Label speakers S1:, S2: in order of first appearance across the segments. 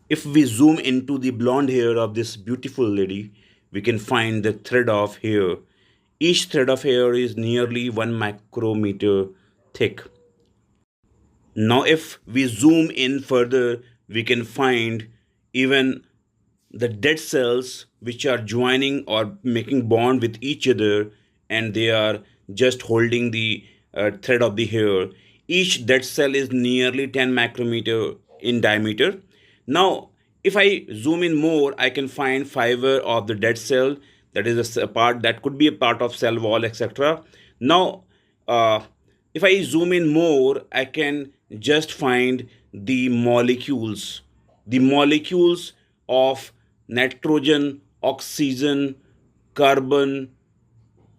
S1: If we zoom into the blonde hair of this beautiful lady, we can find the thread of hair. Each thread of hair is nearly 1 micrometer thick. Now, if we zoom in further, we can find even the dead cells which are joining or making bond with each other, and they are just holding the thread of the hair. Each dead cell is nearly 10 micrometer in diameter. Now, if I zoom in more, I can find fiber of the dead cell, that is a part that could be a part of cell wall, etc. Now, uh, if I zoom in more, I can just find the molecules of nitrogen, oxygen, carbon,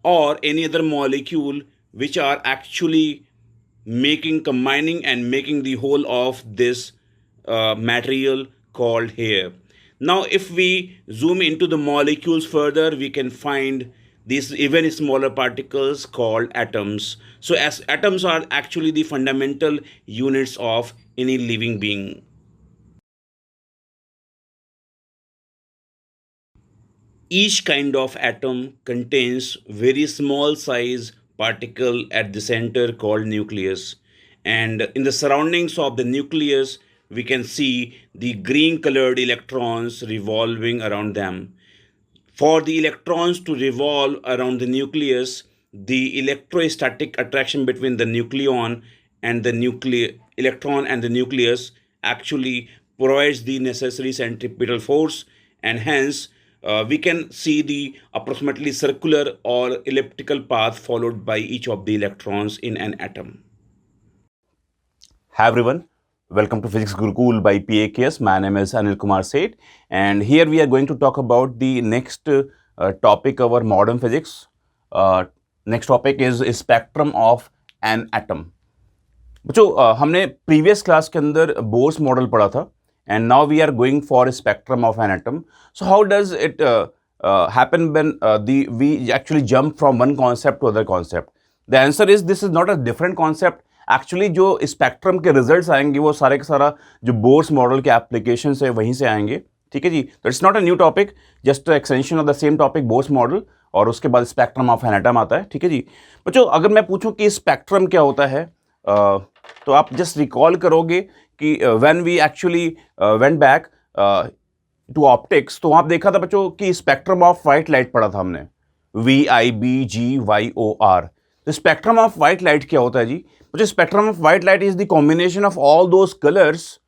S1: or any other molecule which are actually combining and making the whole of this material called hair. Now, if we zoom into the molecules further, we can find these even smaller particles called atoms. So, as atoms are actually the fundamental units of any living being. Each kind of atom contains very small size particle at the center called nucleus, and in the surroundings of the nucleus we can see the green colored electrons revolving around them. For the electrons to revolve around the nucleus, the electrostatic attraction between the nucleon and the electron and the nucleus actually provides the necessary centripetal force, and hence we can see the approximately circular or elliptical path followed by each of the electrons in an atom. Hi everyone, welcome to Physics Gurukul by PAKS. My name is Anil Kumar Seth, and here we are going to talk about the next topic of our modern physics. Next topic is spectrum of an atom. बच्चों हमने previous class के अंदर bourse model पढ़ा था, and now we are going for spectrum of an atom. So how does it happen when we actually jump from one concept to other concept? The answer is this is not a different concept. Actually जो spectrum के results आएंगे वो सारे का सारा जो Bohr's model के application है वहीं से आएंगे. ठीक है जी. तो it's not a new topic, just extension of the same topic Bohr's model, और उसके बाद स्पेक्ट्रम ऑफ एन एटम आता है. ठीक है जी. बच्चों अगर मैं पूछूं कि स्पेक्ट्रम क्या होता है, तो आप जस्ट रिकॉल करोगे कि when we actually went back to optics, तो वहां देखा था बच्चों कि स्पेक्ट्रम ऑफ वाइट लाइट पढ़ा था हमने, VIBGYOR. तो स्पेक्ट्रम ऑफ वाइट लाइट क्या होता है जी? मुझे spectrum of white light is the combination of all those colours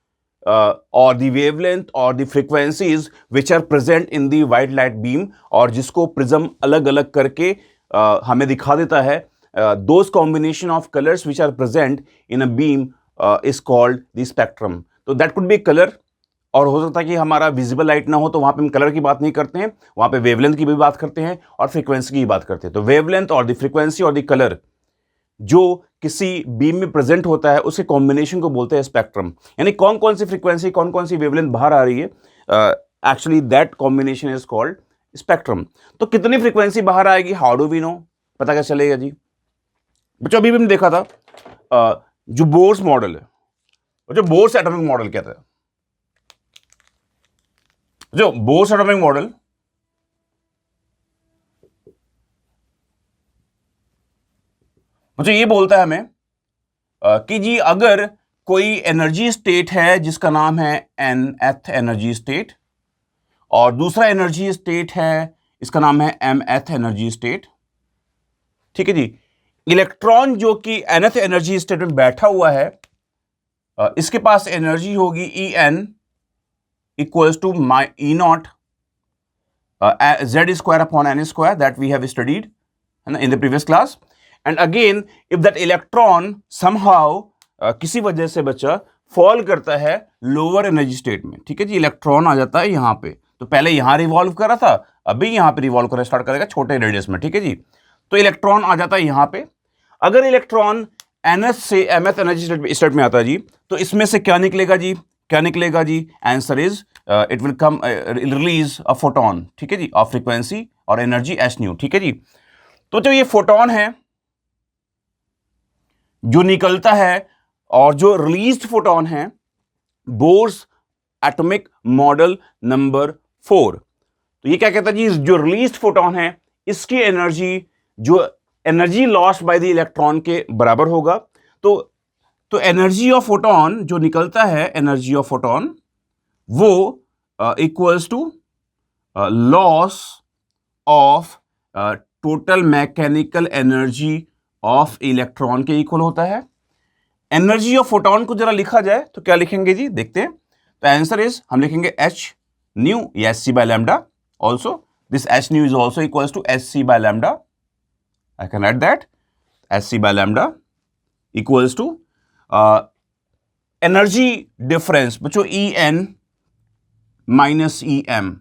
S1: और द वेवलेंथ और the frequencies which are present in the white light beam, और जिसको प्रिज्म अलग अलग करके हमें दिखा देता है. Those combination of colours which are present in a beam is called the spectrum. तो दैट कुड बी कलर, और हो सकता है कि हमारा विजिबल लाइट ना हो तो वहां पे हम कलर की बात नहीं करते हैं, वहां पे वेवलेंथ की भी बात करते हैं और फ्रीक्वेंसी की बात करते हैं. तो वेवलेंथ और द फ्रीक्वेंसी और द कलर जो किसी बीम में प्रेजेंट होता है उसके कॉम्बिनेशन को बोलते हैं स्पेक्ट्रम. यानी कौन कौन सी फ्रीक्वेंसी कौन कौन सी वेवलेंथ बाहर आ रही है, actually that combination is called spectrum. तो कितनी फ्रीक्वेंसी बाहर आएगी, हाउ डू वी नो, पता क्या चलेगा जी? बच्चों अभी भी हमने देखा था जो बोर्स मॉडल है, जो बोर्स एटॉमिक मॉडल कहता है, जो बोर्स एटॉमिक मॉडल मुझे ये बोलता है हमें कि जी अगर कोई एनर्जी स्टेट है जिसका नाम है nth एनर्जी स्टेट, और दूसरा एनर्जी स्टेट है इसका नाम है mth एनर्जी स्टेट. ठीक है जी. इलेक्ट्रॉन जो कि nth एनर्जी स्टेट में बैठा हुआ है, इसके पास एनर्जी होगी En equals to E naught z square upon n square that we have studied in the previous class. And again if that electron somehow किसी वजह से बच्चा फॉल करता है लोअर एनर्जी स्टेट में, ठीक है जी, इलेक्ट्रॉन आ जाता है यहां पे, तो पहले यहां रिवॉल्व कर रहा था, अभी यहां पे रिवॉल्व करना स्टार्ट करेगा छोटे रेडियस में. ठीक है जी. तो इलेक्ट्रॉन आ जाता है यहां पे. अगर इलेक्ट्रॉन nth से mth एनर्जी स्टेट में आता है जी, तो इसमें से क्या निकलेगा जी, क्या निकलेगा जी? Answer is it will come release a photon. ठीक है जी. ऑफ फ्रीक्वेंसी और एनर्जी h न्यू. ठीक है जी. तो जो ये फोटोन है जो निकलता है और जो रिलीज्ड फोटोन है, बोर्स एटॉमिक मॉडल नंबर 4। तो ये क्या कहता है जी, जो रिलीज्ड फोटॉन है इसकी एनर्जी जो energy lost by the electron के बराबर होगा। तो एनर्जी ऑफ फोटॉन जो निकलता है, एनर्जी ऑफ फोटॉन वो equals to loss of total mechanical energy of electron के इक्वल होता है। एनर्जी ऑफ फोटॉन को जरा लिखा जाए तो क्या लिखेंगे जी, देखते हैं। तो आंसर इज, हम लिखेंगे एच न्यू या h c by lambda. Also this h nu is also equals to h c by lambda. I can write that h c by lambda equals to energy difference बच्चों E n minus E m.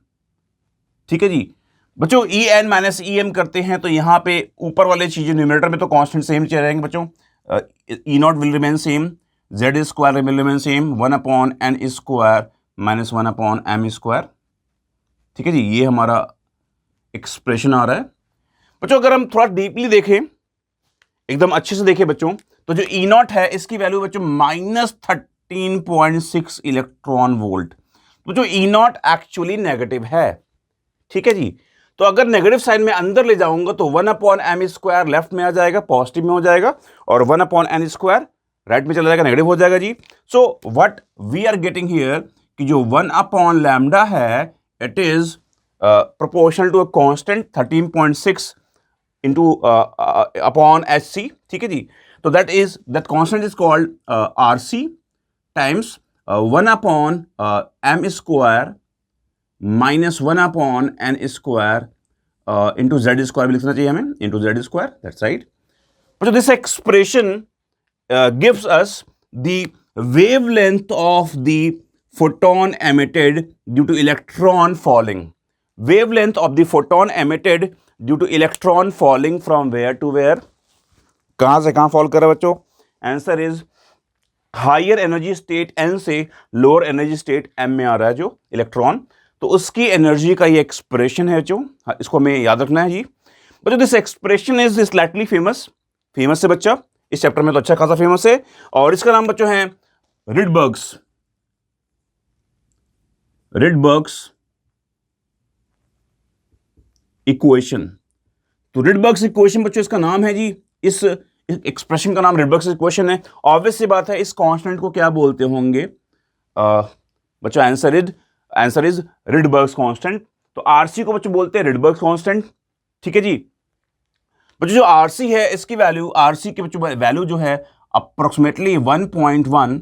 S1: ठीक है जी बच्चों, E n minus E m करते हैं तो यहां पे ऊपर वाले चीजें न्यूमरेटर में तो कांस्टेंट सेम चल रहेंगे बच्चों। E naught will remain same, Z square will remain same, 1/n square minus 1/m square. ठीक है जी, ये हमारा एक्सप्रेशन आ रहा है बच्चों। अगर हम थोड़ा डीपली देखें, एकदम अच्छे से देखें बच्चों, तो जो ई नॉट है इसकी वैल्यू बच्चों -13.6 इलेक्ट्रॉन वोल्ट। तो जो ई नॉट एक्चुअली नेगेटिव है। ठीक है जी, तो अगर नेगेटिव साइन में अंदर ले जाऊंगा तो 1/m स्क्वायर लेफ्ट में आ जाएगा, पॉजिटिव में हो जाएगा, और 1/n स्क्वायर राइट में चला जाएगा, नेगेटिव हो जाएगा जी। So what we are getting here कि जो 1/λ है it is proportional to a constant 13.6 into upon h c. ठीक है जी, तो that constant is called R c times 1/m square minus 1/n square into Z square भी लिखना चाहिए हमें, into Z square, that's right. But this expression gives us the wavelength of the photon emitted due to electron falling. Wavelength of the photon emitted due to electron falling from where to where? कहां से कहां fall कर रहा है बच्चों? Answer is higher energy state n से lower energy state m में आ रहा है जो इलेक्ट्रॉन, तो उसकी एनर्जी का ये एक्सप्रेशन है जो, इसको हमें याद रखना है जी बच्चों। This expression is slightly famous से बच्चा, इस चैप्टर में तो अच्छा खासा फेमस है, और इसका नाम बच्चों है रिडबर्ग्स इक्वेशन। तो रिडबर्ग्स इक्वेशन बच्चों इसका नाम है जी, इस एक्सप्रेशन का नाम रिडबर्ग्स इक्वेशन है। ऑब्वियस सी बात है, इस कांस्टेंट को क्या बोलते होंगे बच्चों? Answer is Rydberg's constant. तो आरसी को बच्चों बोलते हैं रिडबर्ग्स कांस्टेंट। ठीक है जी बच्चों, जो आरसी है इसकी वैल्यू, आरसी की बच्चों वैल्यू जो है अप्रोक्सीमेटली 1.1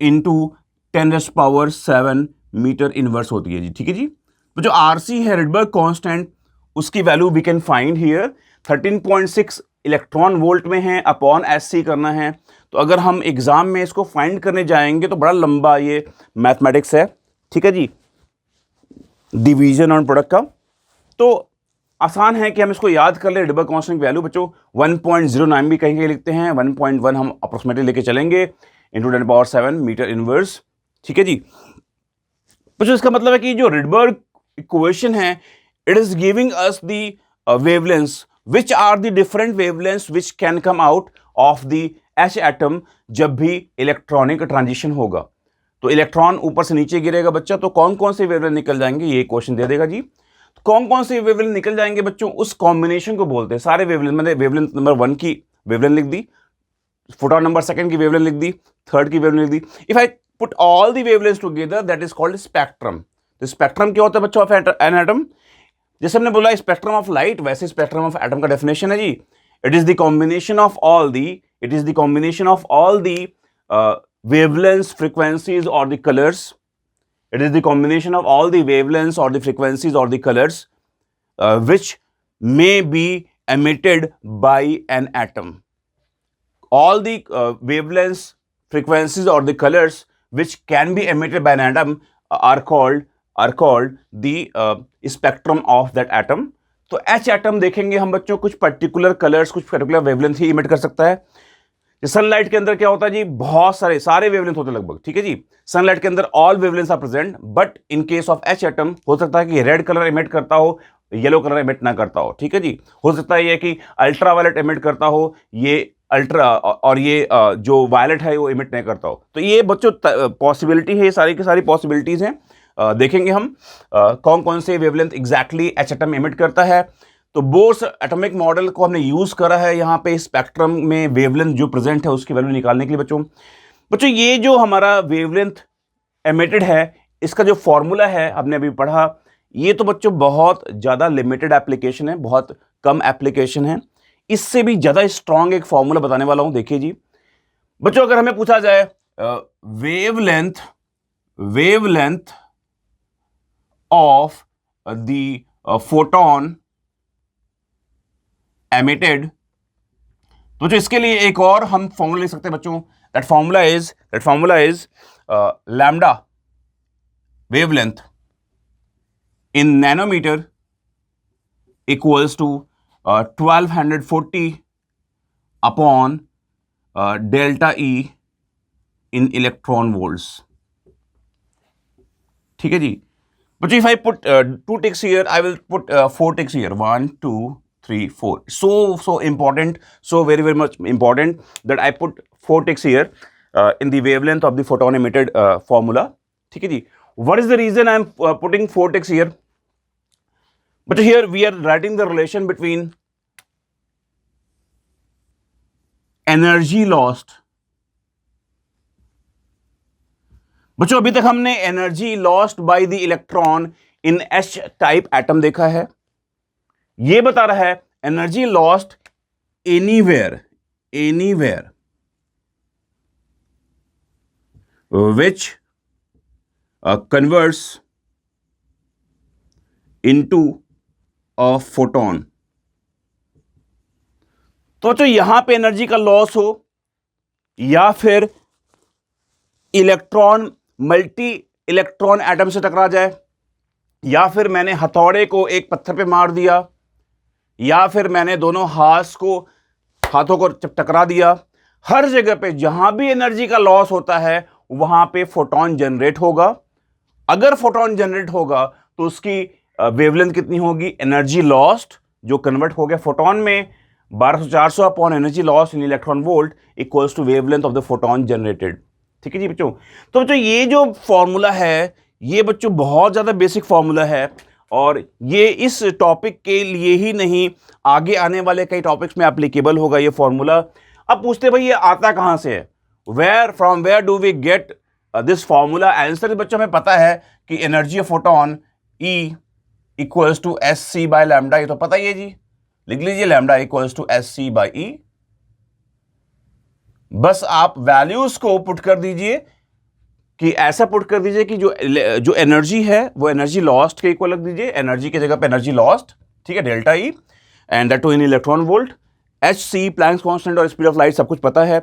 S1: इंटू 10⁻⁷ मीटर इनवर्स होती है जी। ठीक है जी, तो जो आरसी है रिडबर्ग कांस्टेंट, उसकी value we can find here 13.6 electron volt में है, अपॉन एससी करना है। तो अगर हम एग्जाम में इसको फाइंड करने जाएंगे तो बड़ा लंबा ये मैथमेटिक्स है। ठीक है जी, डिवीजन और प्रोडक्ट का, तो आसान है कि हम इसको याद कर ले। रिडबर्ग कांस्टेंट की वैल्यू बच्चों 1.09 भी कहीं लिखते हैं, 1.1 हम अप्रोक्सीमेटली लेके चलेंगे, इंटू 10⁻⁷ मीटर इनवर्स। ठीक है जी बच्चों, इसका मतलब है कि जो रिडबर्ग इक्वेशन है it is giving us the wavelengths which are the different wavelengths which can come out of the H atom जब भी इलेक्ट्रॉनिक ट्रांजिशन होगा। तो इलेक्ट्रॉन ऊपर से नीचे गिरेगा बच्चा, तो कौन कौन से वेवलेंथ निकल जाएंगे ये क्वेश्चन दे देगा जी। तो कौन कौन से वेवलेंथ निकल जाएंगे बच्चों, उस कॉम्बिनेशन को बोलते हैं। सारे वेवलेंथ, मैंने वेवलेंथ नंबर 1 की वेवलेंथ लिख दी, फोटॉन नंबर 2 की वेवलेंथ लिख दी, 3rd की वेवलेंथ लिख दी। If I put all the wavelengths together that is called spectrum. तो स्पेक्ट्रम क्या होता है बच्चों ऑफ एन एटम? जैसे हमने बोला स्पेक्ट्रम ऑफ लाइट, वैसे स्पेक्ट्रम ऑफ एटम का डेफिनेशन है जी, it is the combination of all the wavelengths, frequencies or the colors. It is the combination of all the wavelengths or the frequencies or the colors which may be emitted by an atom. All the wavelengths, frequencies or the colors which can be emitted by an atom are called the spectrum of that atom. तो H atom देखेंगे हम बच्चों, कुछ particular colours, कुछ particular wavelength ही emit कर सकता है। Sunlight के अंदर क्या होता है जी, बहुत सारे वेवलेंथ होते हैं लगभग। ठीक है जी, सनलाइट के अंदर all wavelengths are present, but in case of H atom हो सकता है कि रेड कलर इमिट करता हो, येलो कलर इमिट ना करता हो। ठीक है जी, हो सकता है ये कि अल्ट्रावायलेट इमिट करता हो, ये अल्ट्रा और ये जो वायलेट है वो इमिट नहीं करता हो। तो ये बच्चों पॉसिबिलिटी है, ये सारी की सारी पॉसिबिलिटीज़ हैं। देखेंगे हम कौन कौन से wavelength exactly H atom emit करता है। तो बोर्स एटॉमिक मॉडल को हमने यूज़ करा है यहाँ पे स्पेक्ट्रम में वेवलेंथ जो प्रेजेंट है उसकी वैल्यू निकालने के लिए। बच्चों ये जो हमारा वेवलेंथ एमिटेड है इसका जो फॉर्मूला है हमने अभी पढ़ा, ये तो बच्चों बहुत ज़्यादा लिमिटेड एप्लीकेशन है, बहुत कम एप्लीकेशन है। इससे भी ज़्यादा स्ट्रॉन्ग एक फॉर्मूला बताने वाला हूं। देखिए जी बच्चों, अगर हमें पूछा जाए wavelength of the photon emitted, तो बच्चों इसके लिए एक और हम फॉर्मूला लिख सकते हैं बच्चों। That formula is lambda wavelength in nanometer equals to 1240 upon delta E in electron volts. ठीक है जी बच्चों, if I put 2 ticks here, I will put 4 ticks here. 1 2 3 4. So important, so very much important that I put 4 ticks here in the wavelength of the photon emitted formula. ठीक है जी. What is the reason I am putting 4 ticks here? But here we are writing the relation between energy lost. बच्चों अभी तक हमने energy lost by the electron in H type atom देखा है। ये बता रहा है energy lost anywhere which converts into a photon। तो जो यहां पे एनर्जी का लॉस हो या फिर इलेक्ट्रॉन मल्टी इलेक्ट्रॉन एटम से टकरा जाए, या फिर मैंने हथौड़े को एक पत्थर पे मार दिया, या फिर मैंने दोनों हाथों को टकरा दिया, हर जगह पे जहां भी एनर्जी का लॉस होता है वहां पे फोटोन जनरेट होगा। अगर फोटोन जनरेट होगा तो उसकी वेवलेंथ कितनी होगी? एनर्जी लॉस्ट जो कन्वर्ट हो गया फोटोन में 1200-400 upon energy lost in electron volt equals to wavelength of the photon generated. ठीक है जी बच्चों। तो बच्चों ये जो फॉर्मूला है ये बच्चों बहुत ज़्यादा बेसिक फॉर्मूला है, और ये इस टॉपिक के लिए ही नहीं आगे आने वाले कई टॉपिक्स में एप्लीकेबल होगा ये फॉर्मूला। अब पूछते भाई ये आता कहाँ से है? From where do we get this formula? Answer बच्चों हमें पता है कि energy of photon E equals to s c by lambda, ये तो पता ही है जी, लिख लीजिए lambda equals to s c by E. बस आप वैल्यूज को पुट कर दीजिए कि ऐसा पुट कर दीजिए कि जो एनर्जी है वो एनर्जी लॉस्ट के इक्वल रख दीजिए, एनर्जी की जगह पे एनर्जी लॉस्ट, ठीक है, delta E, and that too in electron volt. H c Planck's constant और स्पीड ऑफ लाइट सब कुछ पता है,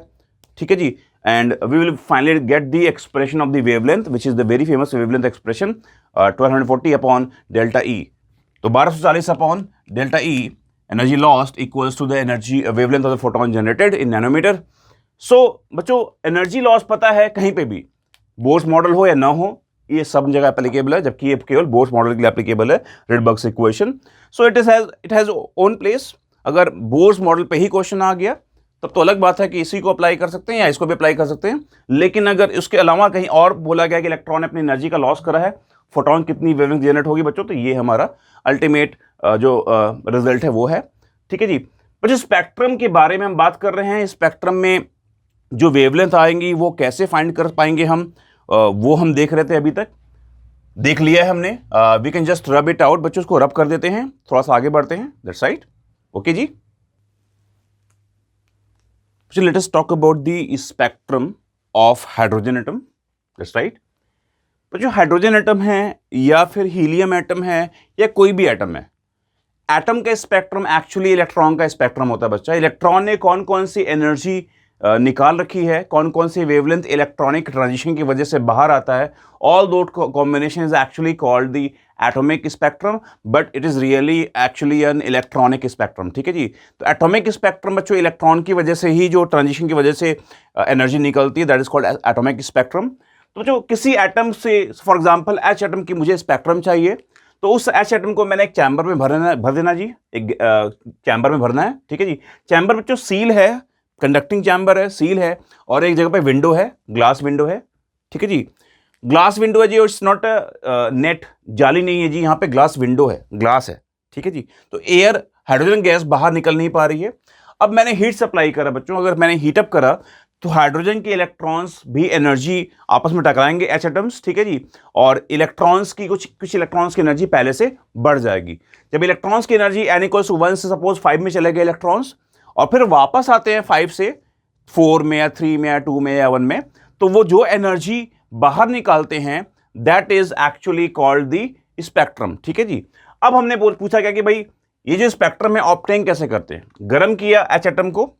S1: ठीक है जी। And we will finally get the expression of the wavelength which is the very famous wavelength expression 1240 upon delta E. तो 1240 upon delta E energy lost equals to the energy wavelength of the photon generated in nanometer. So बच्चों energy loss पता है कहीं पे भी, Bohr's model हो या ना हो, ये सब जगह एप्लीकेबल है, जबकि ये केवल बोर्स मॉडल के लिए एप्लीकेबल है, Rydberg's equation. So it has own place. अगर बोर्स मॉडल पे ही क्वेश्चन आ गया तब तो अलग बात है कि इसी को अप्लाई कर सकते हैं या इसको भी अप्लाई कर सकते हैं, लेकिन अगर इसके अलावा कहीं और बोला गया कि इलेक्ट्रॉन ने अपनी एनर्जी का लॉस करा है, फोटोन कितनी वेवलेंथ जनरेट होगी बच्चों, तो ये हमारा अल्टीमेट जो रिजल्ट है वो है, ठीक है जी। बच्चों स्पेक्ट्रम के बारे में हम बात कर रहे हैं, स्पेक्ट्रम में जो वेवलेंथ आएंगी वो कैसे फाइंड कर पाएंगे हम, वो हम देख रहे थे, अभी तक देख लिया है हमने। We can just rub it out, बच्चों उसको रब कर देते हैं, थोड़ा सा आगे बढ़ते हैं, दैट्स राइट, ओके जी। Let us talk about the spectrum of hydrogen atom, that's right. तो जो हाइड्रोजन एटम है या फिर हीलियम एटम है या कोई भी एटम है, एटम का स्पेक्ट्रम एक्चुअली इलेक्ट्रॉन का स्पेक्ट्रम होता है बच्चा। इलेक्ट्रॉन ने कौन कौन सी एनर्जी निकाल रखी है, कौन कौन सी वेवलेंथ इलेक्ट्रॉनिक ट्रांजिशन की वजह से बाहर आता है, ऑल दो combination is actually called the atomic spectrum, but it is really actually an electronic spectrum, ठीक है जी। तो एटॉमिक स्पेक्ट्रम बच्चों इलेक्ट्रॉन की वजह से ही, जो ट्रांजिशन की वजह से एनर्जी निकलती है, that is called atomic spectrum. तो जो किसी एटम से, फॉर एग्जाम्पल एच एटम की मुझे स्पेक्ट्रम चाहिए, तो उस एच एटम को मैंने एक चैम्बर में भर देना जी, एक चैम्बर में भरना है, ठीक है जी। चैम्बर बच्चों सील है, कंडक्टिंग चैम्बर है, सील है, और एक जगह पे विंडो है, ग्लास विंडो है, ठीक है जी, ग्लास विंडो है जी, और इट्स नॉट नेट, जाली नहीं है जी, यहाँ पे ग्लास विंडो है, ग्लास है, ठीक है जी। तो एयर, हाइड्रोजन गैस बाहर निकल नहीं पा रही है। अब मैंने हीट सप्लाई करा बच्चों, अगर मैंने हीटअप करा तो हाइड्रोजन के इलेक्ट्रॉन्स भी एनर्जी आपस में टकराएंगे, एच एटम्स, ठीक है जी, और इलेक्ट्रॉन्स की कुछ इलेक्ट्रॉन्स की एनर्जी पहले से बढ़ जाएगी। जब इलेक्ट्रॉन्स की एनर्जी n = 1 से सपोज 5 में चले गए इलेक्ट्रॉन्स, और फिर वापस आते हैं 5 से 4 में या 3 में या 2 में या 1 में, तो वो जो एनर्जी बाहर निकालते हैं that is actually called the spectrum, ठीक है जी। अब हमने पूछा क्या कि भाई ये जो स्पेक्ट्रम है ऑब्टेन कैसे करते हैं? गर्म किया एच एटम को,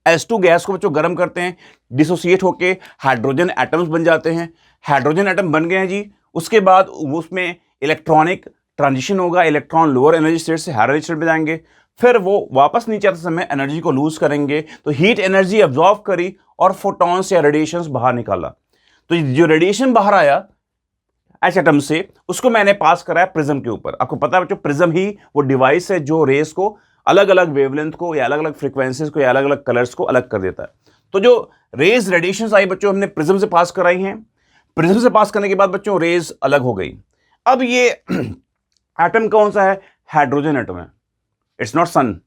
S1: H2 गैस को बच्चों गर्म करते हैं, डिसोसिएट होके हाइड्रोजन एटम्स बन जाते हैं, हाइड्रोजन एटम बन गए हैं जी, उसके बाद उसमें इलेक्ट्रॉनिक ट्रांजिशन होगा, इलेक्ट्रॉन लोअर एनर्जी स्टेट से हायर एनर्जी स्टेट में जाएंगे, फिर वो वापस नीचे आते समय एनर्जी को लूज करेंगे, तो हीट एनर्जी अब्जॉर्व करी और फोटॉन्स या रेडिएशंस बाहर निकाला। तो जो रेडिएशन बाहर आया एच एटम से, उसको मैंने पास कराया प्रिज्म के ऊपर। आपको पता है बच्चों, प्रिज्म ही वो डिवाइस है जो रेस को अलग अलग वेवलेंथ को या अलग अलग फ्रीक्वेंसीज को या अलग अलग कलर्स को अलग कर देता है। तो जो रेज रेडिएशंस आई बच्चों हमने प्रिज्म से पास कराई हैं, प्रिज्म से पास करने के बाद बच्चों रेज अलग हो गई। अब ये एटम कौन सा है? हाइड्रोजन एटम है, इट्स नॉट सन,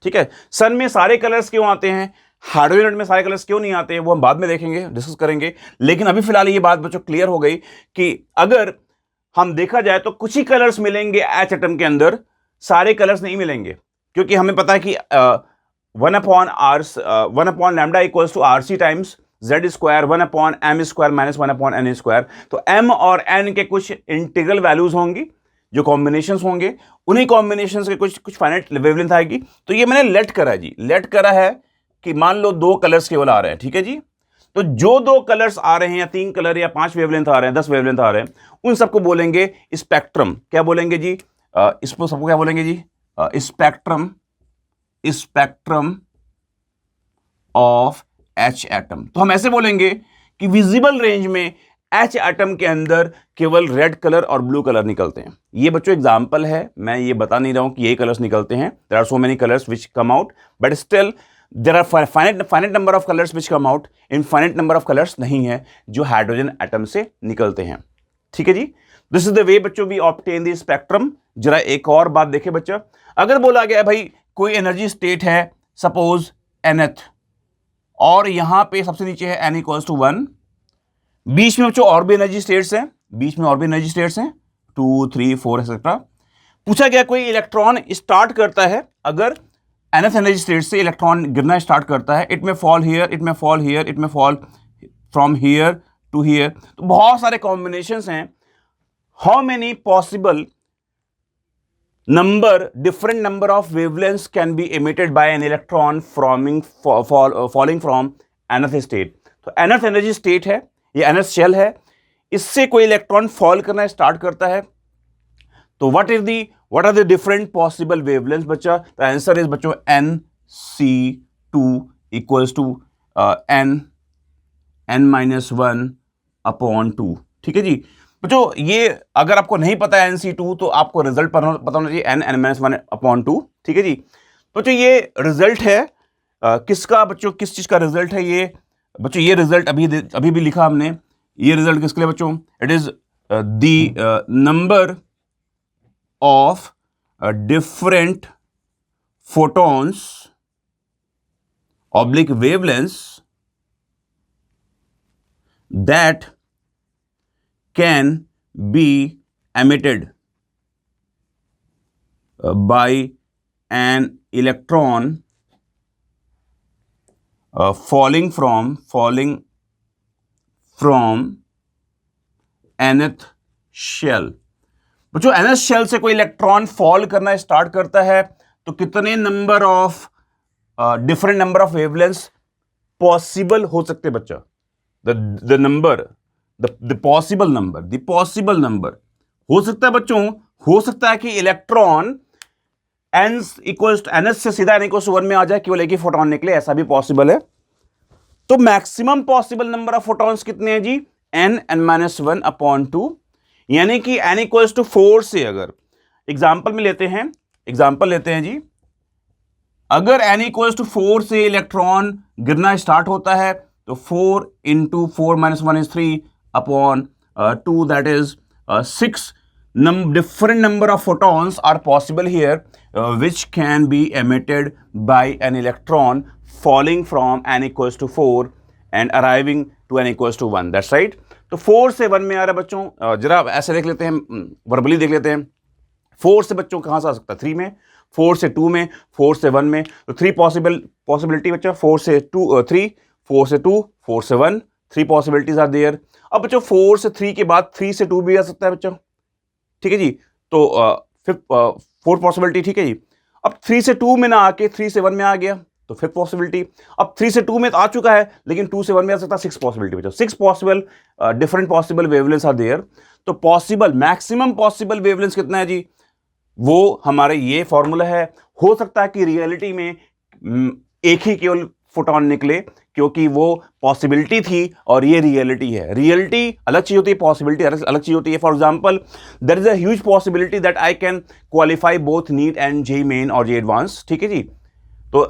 S1: ठीक है। सन में सारे कलर्स क्यों आते हैं, हाइड्रोजन एटम में सारे कलर्स क्यों नहीं आते हैं, वो हम बाद में देखेंगे, डिस्कस करेंगे। लेकिन अभी फिलहाल ये बात बच्चों क्लियर हो गई कि अगर हम देखा जाए तो कुछ ही कलर्स मिलेंगे एच एटम के अंदर, सारे कलर्स नहीं मिलेंगे, क्योंकि हमें पता है कि 1/λ = RC times Z square 1/m² - 1/n²। तो m और n के कुछ इंटीग्रल वैल्यूज होंगी, जो कॉम्बिनेशंस होंगे, उन्हीं कॉम्बिनेशंस के कुछ फाइनाइट वेवलेंथ आएगी। तो ये मैंने लेट करा जी, लेट करा है कि मान लो 2 कलर्स केवल आ रहे हैं, ठीक है जी। तो जो 2 कलर्स आ रहे हैं या 3 कलर या 5 वेवलेंथ आ रहे हैं, 10 वेवलेंथ आ रहे हैं, उन सबको बोलेंगे स्पेक्ट्रम। क्या बोलेंगे जी? इसको सबको क्या बोलेंगे जी? Spectrum, spectrum of H atom. तो हम ऐसे बोलेंगे कि विजिबल रेंज में एच एटम के अंदर केवल रेड कलर और ब्लू कलर निकलते हैं। ये बच्चों एग्जांपल है, मैं ये बता नहीं रहा हूं कि ये कलर्स निकलते हैं। There are so many colours which come out, but still there are finite number of colours which come out, infinite number of colours नहीं है जो हाइड्रोजन एटम से निकलते हैं, ठीक है जी। दिस इज द वे बच्चों वी ऑब्टेन द स्पेक्ट्रम। जरा एक और बात देखें बच्चा, अगर बोला गया भाई कोई एनर्जी स्टेट है सपोज nth, और यहां पे सबसे नीचे है n = 1, बीच में बच्चों और भी एनर्जी स्टेट्स हैं, बीच में और भी एनर्जी स्टेट्स हैं 2, 3, 4 एक्सेट्रा। पूछा गया कोई इलेक्ट्रॉन स्टार्ट करता है, अगर nth एनर्जी स्टेट से इलेक्ट्रॉन गिरना स्टार्ट करता है, it may fall here, it may fall here, it may fall from here to here. तो बहुत सारे कॉम्बिनेशंस हैं। How many possible different number of wavelengths can be emitted by an electron falling from nth state? तो nth energy state है, ये nth shell है, इससे कोई इलेक्ट्रॉन फॉल करना स्टार्ट करता है, तो what are the different possible wavelengths बच्चा? the answer is बच्चों nc2 = n-1/2, ठीक है जी। बच्चों ये अगर आपको नहीं पता है nc2, तो आपको रिजल्ट पता होना चाहिए n-1/2, ठीक है जी। बच्चों ये रिजल्ट है किसका बच्चों, किस चीज का रिजल्ट है ये बच्चों? ये रिजल्ट अभी भी लिखा हमने, ये रिजल्ट किसके लिए बच्चों? It is the number of different photons oblique wavelengths that can be emitted by an electron falling from nth shell। बच्चों nth शेल से कोई इलेक्ट्रॉन फॉल करना स्टार्ट करता है, तो कितने number of different number of wavelengths possible हो सकते हैं बच्चा? the number, the possible number हो सकता है बच्चों, हो सकता है कि इलेक्ट्रॉन nth से सीधा n = 1 में आ जाए, केवल एक ही फोटोन निकले, ऐसा भी पॉसिबल है। तो maximum possible number of photons कितने हैं जी? n-1/2, यानी कि n = 4 से, अगर एग्जांपल में लेते हैं जी, अगर n इक्वल्स टू 4 से इलेक्ट्रॉन गिरना स्टार्ट होता है तो 4 into 4 minus 1 is 3 upon 2 that is 6 different number of photons are possible here which can be emitted by an electron falling from n equals to 4 and arriving to n equals to 1. That's right. तो 4 से 1 में आ रहा है बच्चों, जरा ऐसे देख लेते हैं, वर्बली देख लेते हैं. 4 से बच्चों कहाँ से आ सकता है? 3 में, 4 से 2 में, 4 से 1 में. तो 3 पॉसिबिलिटी बच्चा, 4 से 2 3, 4 से 2, 4 से 1, 3 पॉसिबिलिटीज आर देयर. अब बच्चों 4 से 3 के बाद 3 से 2 भी आ सकता है बच्चों, ठीक है जी. तो 4 पॉसिबिलिटी, ठीक है जी. अब 3 से 2 में ना आके 3 से 1 में आ गया तो 5th पॉसिबिलिटी. अब 3 से 2 में तो आ चुका है लेकिन 2 से 1 में आ सकता है, 6 पॉसिबिलिटी बच्चों. 6 possible different possible wavelengths are there. तो पॉसिबल मैक्सिमम पॉसिबल वेवलेंथ कितना है जी? वो हमारे ये फॉर्मूला है. हो सकता है कि रियलिटी में एक ही केवल फोटोन निकले क्योंकि वो पॉसिबिलिटी थी और ये रियलिटी है. रियलिटी अलग चीज होती है, पॉसिबिलिटी अलग चीज होती है. For example there is a huge possibility that I can qualify both NEET and J main और जे एडवांस, ठीक है जी. तो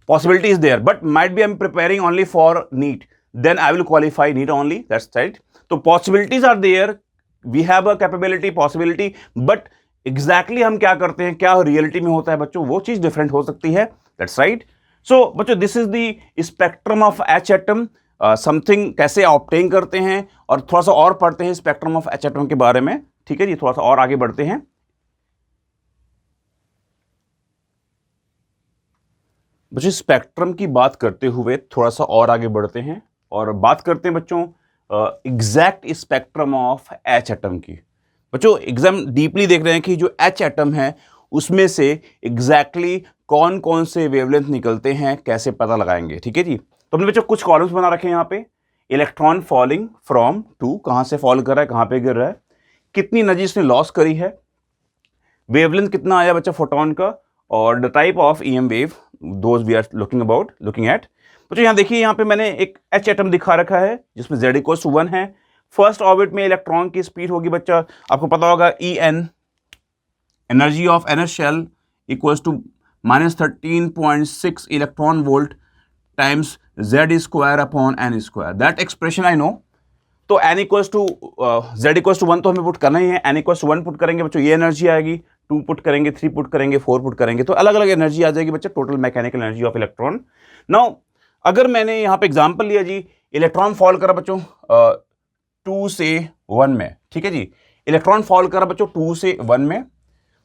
S1: possibility is there but might be I am preparing only for NEET, then I will qualify NEET only, that's right. तो possibilities are there, we have a capability possibility, but exactly हम क्या करते हैं, क्या रियलिटी में होता है बच्चों, वो चीज डिफरेंट हो सकती है. That's right. सो बच्चों this is the spectrum of H atom. Something कैसे ऑब्टेन करते हैं और थोड़ा सा और पढ़ते हैं स्पेक्ट्रम ऑफ एच एटम के बारे में, ठीक है जी. थोड़ा सा और आगे बढ़ते हैं. बच्चों स्पेक्ट्रम की बात करते हुए थोड़ा सा और आगे बढ़ते हैं और बात करते हैं बच्चों exact spectrum of H atom की. बच्चों एग्जाम डीपली देख रहे हैं कि जो एच एटम है उसमें से एग्जैक्टली कौन कौन से वेवलेंथ निकलते हैं, कैसे पता लगाएंगे, ठीक है जी. तो हमने बच्चों कुछ कॉलम्स बना रखे हैं यहाँ पे. इलेक्ट्रॉन फॉलिंग फ्रॉम 2, कहाँ से फॉल कर रहा है, कहाँ पे गिर रहा है, कितनी एनर्जी इसने लॉस करी है, वेवलेंथ कितना आया बच्चा फोटोन का, और the type of EM wave those we are looking at. बच्चों यहाँ देखिए, यहाँ पे मैंने एक एच एटम दिखा रखा है जिसमें z इक्वल्स टू 1 है. फर्स्ट ऑर्बिट में इलेक्ट्रॉन की स्पीड होगी बच्चा, आपको पता होगा En, energy of n's shell equals to -13.6 electron volt times z square upon n square. That expression I know. तो n equals to z equals to 1 तो हमें पुट करना ही है. n इक्वल्स टू 1 पुट करेंगे बच्चों, ये एनर्जी आएगी. 2 put करेंगे, 3 पुट करेंगे, 4 पुट करेंगे, तो अलग अलग एनर्जी आ जाएगी बच्चा, total mechanical energy of electron. Now अगर मैंने यहाँ पे एग्जांपल लिया जी, इलेक्ट्रॉन फॉल करा बच्चों 2 से 1 में, ठीक है जी. इलेक्ट्रॉन फॉल करा बच्चों 2 से 1 में.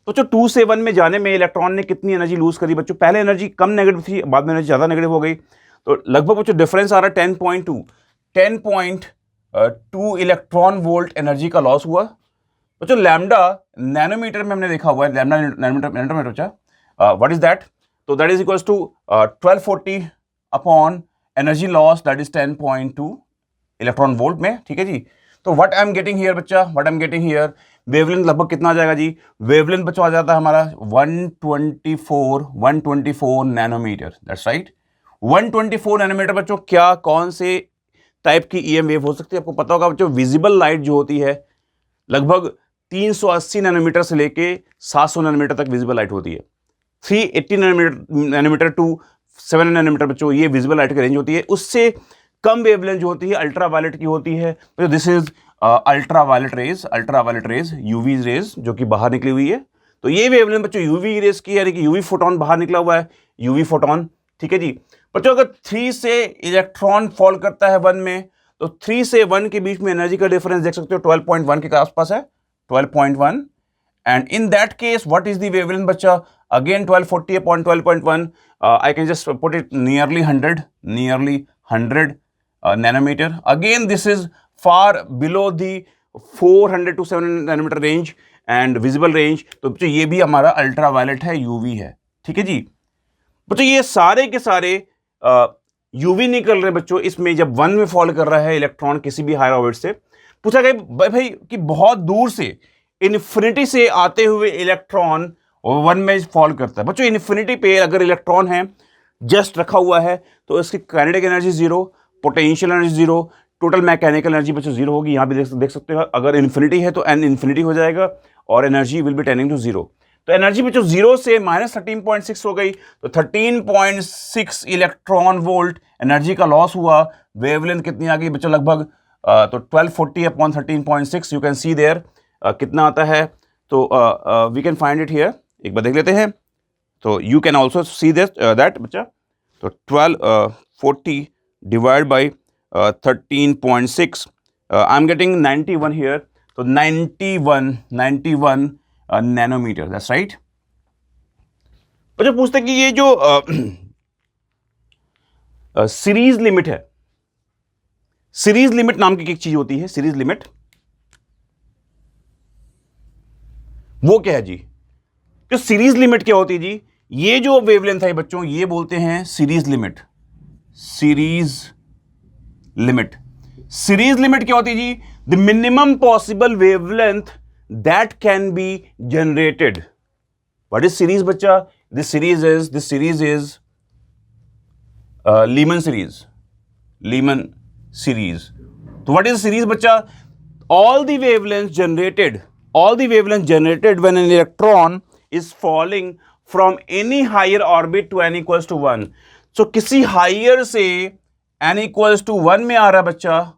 S1: तो जो 2 से 1 में जाने में इलेक्ट्रॉन ने कितनी एनर्जी लूज करी बच्चों? पहले एनर्जी कम नेगेटिव थी, बाद में एनर्जी ज़्यादा नेगेटिव हो गई. तो लगभग बच्चों डिफरेंस आ रहा है 10.2 इलेक्ट्रॉन वोल्ट एनर्जी का लॉस हुआ बच्चों. लैम्डा नैनोमीटर में हमने देखा हुआ है, लैम्डा नैनोमीटर बच्चा, व्हाट इज दैट? तो that is equals to 1240 upon energy loss, that is 10.2 electron volt में, ठीक है जी. तो what I am getting here बच्चा, what I am getting here, wavelength लगभग कितना आ जाएगा जी? वेवलेंथ बच्चों आ जाता है हमारा 124 नैनोमीटर. That's right. 124 नैनोमीटर बच्चों. क्या कौन से टाइप की ईएम वेव हो सकती है? आपको पता होगा बच्चों, विजिबल लाइट जो होती है लगभग 380 नैनोमीटर से लेके 700 नैनोमीटर तक विजिबल लाइट होती है. 380 नैनोमीटर टू 7 नैनोमीटर बच्चों, ये विजिबल लाइट की रेंज होती है. उससे कम वेवलेंथ जो होती है अल्ट्रा वायलेट की होती है. This is ultra violet rays, UV rays जो कि बाहर निकली हुई है. तो ये वेवलेंथ बच्चों यूवी रेज की, यानी कि यूवी फोटोन बाहर निकला हुआ है, यूवी फोटोन, ठीक है जी. बच्चों अगर 3 से इलेक्ट्रॉन फॉल करता है 1 में, तो 3 से 1 के बीच में एनर्जी का डिफरेंस देख सकते हो 12.1 के आसपास है, 12.1. And in that case what is the wavelength बच्चा? Again 1240 upon 12.1, I can just put it nearly 100 nanometer. Again this is far below the 400 to 700 nanometer range and visible range. तो बच्चों ये भी हमारा अल्ट्रा वायलेट है, UV है, ठीक है जी. बच्चों ये सारे के सारे यूवी निकल रहे हैं बच्चों. इसमें जब 1 में फॉल कर रहा है इलेक्ट्रॉन किसी भी हायर ऑर्बिट से, पूछा गया भाई कि बहुत दूर से इन्फिनिटी से आते हुए इलेक्ट्रॉन 1 में फॉल करता है. बच्चों इन्फिनिटी पे अगर इलेक्ट्रॉन है जस्ट रखा हुआ है तो इसकी kinetic energy 0, potential energy 0, total mechanical energy बच्चों 0 होगी. यहाँ भी देख सकते हो, अगर इन्फिनिटी है तो एन इन्फिनिटी हो जाएगा और energy will be tending to 0. तो एनर्जी बच्चों 0 से -13.6 हो गई, तो 13.6 इलेक्ट्रॉन वोल्ट एनर्जी का लॉस हुआ। वेवलेंथ कितनी आ गई बच्चों लगभग तो 1240 upon 13.6, you can see there कितना आता है। तो we can find it here, एक बार देख लेते हैं। तो you can also see this that बच्चा, तो 1240 divide by 13.6, I am getting 91 here, तो 91 नैनोमीटर, दैट्स राइट। बच्चों पूछते हैं कि ये जो सीरीज लिमिट है, सीरीज लिमिट नाम की एक चीज होती है, सीरीज लिमिट, वो क्या है जी? तो सीरीज लिमिट क्या होती है जी? ये जो वेवलेंथ है बच्चों, ये बोलते हैं series limit. Series limit, series limit क्या होती है जी? The minimum possible wavelength that can be generated. What is series बच्चा? This series is Lyman series, Lyman series. तो व्हाट इज सीरीज बच्चा? all the wavelengths generated when an electron is falling from any higher orbit to n equals to 1. So किसी higher से n equals to 1 में आ रहा बच्चा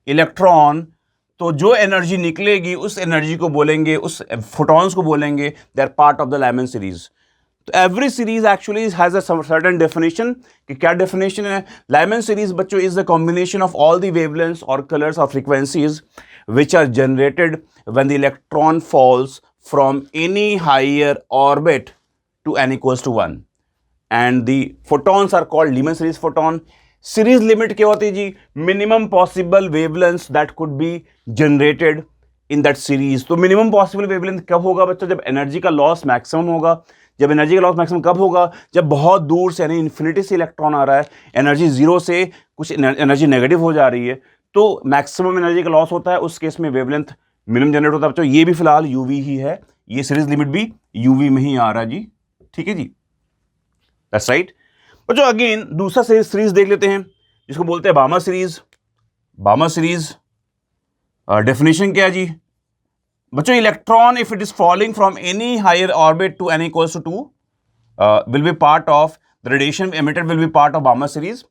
S1: electron, तो जो energy निकलेगी उस एनर्जी को बोलेंगे, उस फोटॉन्स को बोलेंगे, they are part of the Lyman series. तो every series actually has a certain definition, कि क्या डेफिनेशन है? लीमन सीरीज बच्चों is the combination of all the wavelengths और कलर्स और frequencies which are generated when the electron falls from any higher orbit to n equals to 1, and the photons are called Lyman series photon. Series limit क्या होती है जी? Minimum possible wavelengths that could be generated in that series. तो minimum possible wavelength कब होगा बच्चों? जब energy का loss maximum होगा। जब एनर्जी का लॉस मैक्सिमम कब होगा? जब बहुत दूर से यानी इन्फिनिटी से इलेक्ट्रॉन आ रहा है, एनर्जी 0 से कुछ एनर्जी नेगेटिव हो जा रही है, तो मैक्सिमम एनर्जी का लॉस होता है, उस केस में वेवलेंथ मिनिमम जनरेट होता है बच्चों। ये भी फिलहाल यूवी ही है, ये सीरीज लिमिट भी यूवी में ही आ रहा है जी, ठीक है जी, दैट्स राइट। बच्चों अगेन दूसरा सीरीज देख लेते हैं, जिसको बोलते हैं बामा सीरीज। बामा सीरीज डेफिनेशन क्या है जी बच्चों? Electron if it is falling from any higher orbit to n equals to 2 will be part of the radiation emitted will be part of Balmer series.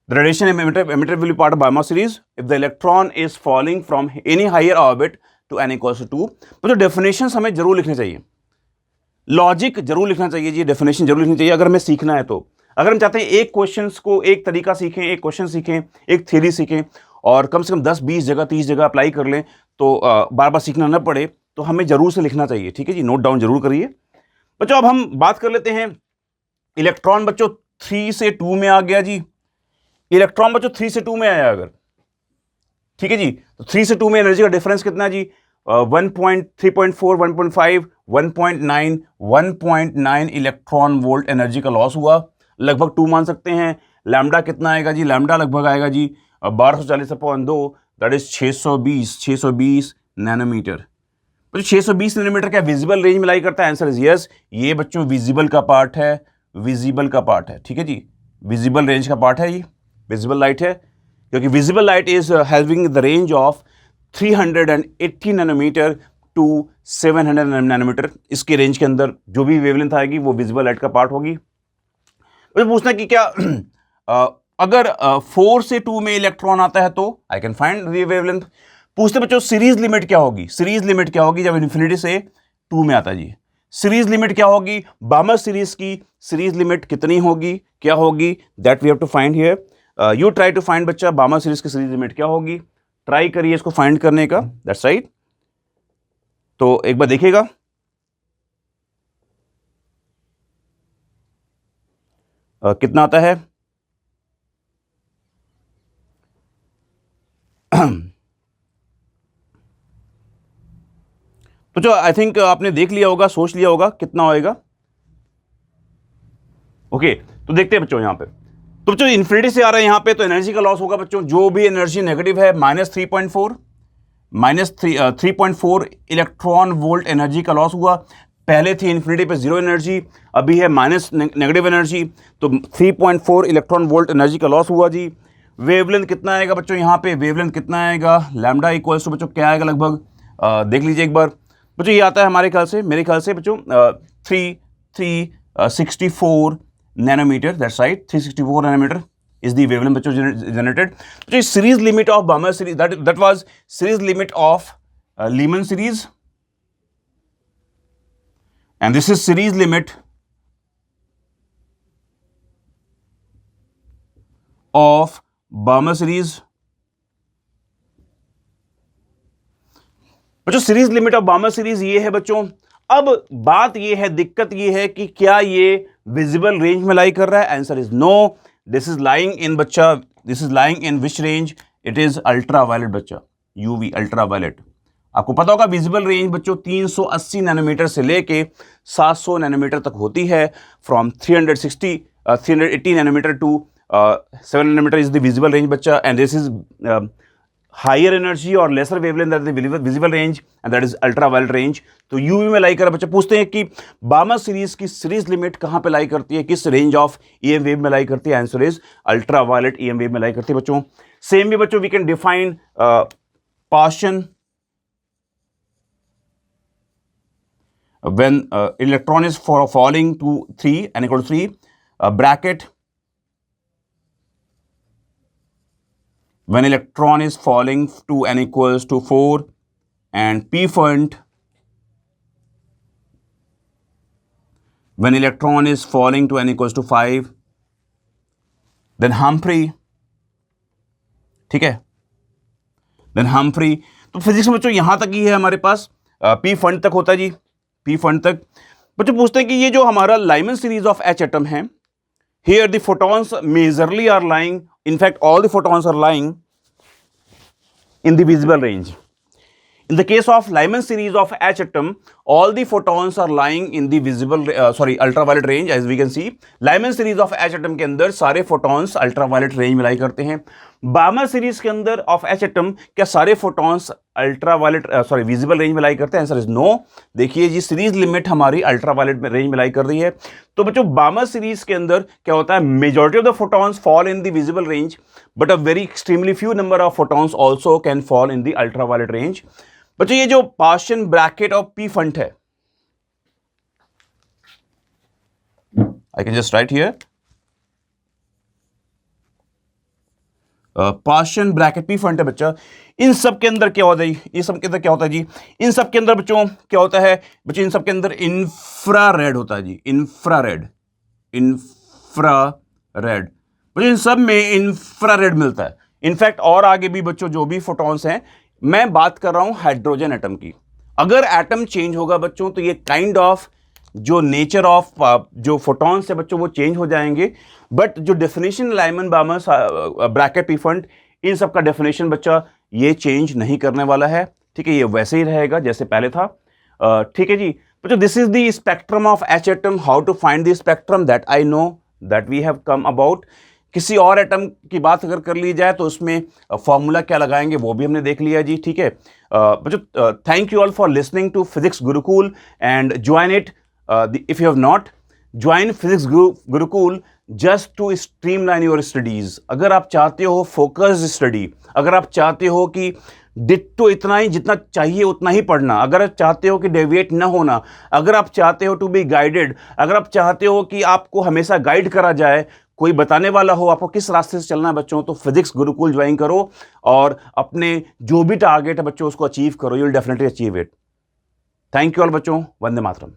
S1: The radiation emitted will be part of Balmer series if the electron is falling from any higher orbit to n equals to 2. तो definition हमें जरूर लिखने चाहिए, logic जरूर लिखना चाहिए जी, definition जरूर लिखनी चाहिए अगर हमें सीखना है तो। अगर हम चाहते हैं एक क्वेश्चन को एक तरीका सीखें, एक क्वेश्चन सीखें, एक थ्योरी सीखें और कम से कम 10-20 जगह 30 जगह अप्लाई कर लें, तो बार बार सीखना न पड़े, तो हमें जरूर से लिखना चाहिए, ठीक है जी, नोट डाउन जरूर करिए बच्चों। अब हम बात कर लेते हैं इलेक्ट्रॉन बच्चों 3 से 2 में आ गया जी। इलेक्ट्रॉन बच्चों 3 से 2 में आया अगर, ठीक है जी, तो 3 से 2 में एनर्जी का डिफरेंस कितना है जी? 3.4, 1.5, 1.9, 1.9 इलेक्ट्रॉन वोल्ट एनर्जी का लॉस हुआ, लगभग 2 मान सकते हैं। लैम्डा कितना आएगा जी? लैम्डा लगभग आएगा जी 1240/2, दैट इज 620 नैनोमीटर। तो 620 नैनोमीटर क्या विजिबल रेंज में लाई करता है? Answer is yes. ये बच्चों विजिबल का पार्ट है, विजिबल का पार्ट है, ठीक है जी, विजिबल रेंज का पार्ट है, ये विजिबल लाइट है, क्योंकि visible light is having the range of 380 nanometer to 700 nanometer. इसके रेंज के अंदर जो भी वेवलेंथ आएगी वो विजिबल लाइट का पार्ट होगी। तो पूछना कि क्या अगर 4 से 2 में इलेक्ट्रॉन आता है तो I can find the wavelength. पूछते बच्चों सीरीज लिमिट क्या होगी? सीरीज लिमिट क्या होगी जब इन्फिनिटी से 2 में आता है जी? सीरीज लिमिट क्या होगी? बामर सीरीज की सीरीज लिमिट कितनी होगी, क्या होगी? That we have to find here. You try to find बच्चा बामर सीरीज की सीरीज लिमिट क्या होगी, ट्राई करिए इसको फाइंड करने का, दैट्स राइट। तो एक बार देखिएगा, कितना आता है? तो जो आई थिंक आपने देख लिया होगा, सोच लिया होगा कितना होएगा। ओके तो देखते हैं बच्चों यहां पे। तो बच्चों इन्फिनिटी से आ रहा है यहां पे, तो एनर्जी का लॉस होगा बच्चों, जो भी एनर्जी नेगेटिव है -3.4 इलेक्ट्रॉन वोल्ट एनर्जी का लॉस हुआ। पहले थी इन्फिनिटी पे 0 एनर्जी, अभी है माइनस नेगेटिव एनर्जी, तो 3.4 इलेक्ट्रॉन वोल्ट एनर्जी का लॉस हुआ जी। वेवलेंथ कितना आएगा बच्चों यहाँ पे? वेवलेंथ कितना आएगा? लैम्डा इक्वल्स टू बच्चों क्या आएगा लगभग, देख लीजिए एक बार, बच्चों ये आता है हमारे ख्याल से, मेरे ख्याल से बच्चों 364 nanometer, that's right, 364 nanometer is the wavelength बच्चों generated. So series limit of Balmer series, that was series limit of Lyman series, and this is series limit of Balmer series. बच्चों series limit of Barmer series ये है बच्चों। अब बात ये है, दिक्कत ये है कि क्या ये विजिबल रेंज में लाई कर रहा है? Answer is no. This is lying in बच्चा, this is lying in which range? It is ultra violet बच्चा, यूवी अल्ट्रा वायलेट। आपको पता होगा विजिबल रेंज बच्चों 380 नैनोमीटर से लेके 700 नैनोमीटर तक होती है। From 380 nanometer to 7 nanometer is the visible range बच्चा, and this is higher energy और lesser wavelength that is visible range, and that is ultra violet range. तो यूवी में लाई कर बच्चे पूछते हैं कि बार्मर सीरीज की सीरीज लिमिट कहां पे लाई करती है, किस रेंज ऑफ ईएम वेव में लाई करती है? Answer is ultra violet EM wave में लाई करती है बच्चों। सेम भी बच्चों we can define Paschen when electron is falling to 3 n equal to 3 bracket when electron is falling to n equals to 4 and p fund when electron is falling to n equals to 5 then Humphrey, ठीक है, then Humphrey। तो physics में बच्चों यहां तक ही है हमारे पास, p fund तक होता है जी, p फंड तक। बच्चों पूछते हैं कि ये जो हमारा Lyman series of H atom है, here the photons majorly are lying, in fact all the photons are lying in the visible range. In the case of Lyman series of H atom, all the photons are lying in the visible ultraviolet range, as we can see. Lyman series of H atom के अंदर सारे photons ultraviolet range में lie करते हैं। Balmer series के अंदर of H atom क्या सारे photons visible range में लाई करते हैं? Answer is no. देखिए जी सीरीज लिमिट हमारी अल्ट्रावायलेट रेंज में लाई कर रही है। तो बच्चों Balmer सीरीज के अंदर क्या होता है? Majority of the photons fall in the visible range, but a very extremely few number of photons also can fall in the ultraviolet range. बच्चों ये जो पार्शियल ब्रैकेट ऑफ पी फंट है, I can just write here पार्शियल Brackett Pfund है बच्चा। इन सब के अंदर क्या होता है? ये सब के अंदर क्या होता है जी? इन सब के अंदर बच्चों क्या होता है? बच्चों इन सब के अंदर इंफ्रारेड होता है जी, इंफ्रारेड बच्चों इन सब में इंफ्रारेड मिलता है। इनफैक्ट और आगे भी बच्चों जो भी फोटॉन्स हैं, मैं बात कर रहा हूं हाइड्रोजन एटम की। अगर एटम चेंज होगा बच्चों तो ये काइंड ऑफ जो नेचर ऑफ जो फोटॉन्स है बच्चों वो चेंज हो जाएंगे, बट जो definition Lyman Balmer Brackett Pfund, इन सब का डेफिनेशन बच्चा ये चेंज नहीं करने वाला है, ठीक है, ये वैसे ही रहेगा जैसे पहले था, ठीक है जी बच्चों। This is the spectrum of H atom. How to find the spectrum, that I know, that we have come about. किसी और एटम की बात अगर कर ली जाए तो उसमें फॉर्मूला क्या लगाएंगे वो भी हमने देख लिया जी, ठीक है बच्चों। Thank you all for listening to physics Gurukul and join it if you have not join physics Gurukul just to streamline your studies. अगर आप चाहते हो फोकस्ड स्टडी, अगर आप चाहते हो कि डिट्टो इतना ही जितना चाहिए उतना ही पढ़ना, अगर आप चाहते हो कि डेविएट ना होना, अगर आप चाहते हो टू बी गाइडेड, अगर आप चाहते हो कि आपको हमेशा गाइड करा जाए, कोई बताने वाला हो आपको किस रास्ते से चलना है बच्चों, तो फिजिक्स गुरुकुल ज्वाइन करो और अपने जो भी टारगेट है बच्चों उसको अचीव करो। You will definitely achieve it. Thank you all बच्चों। वंदे मातरम।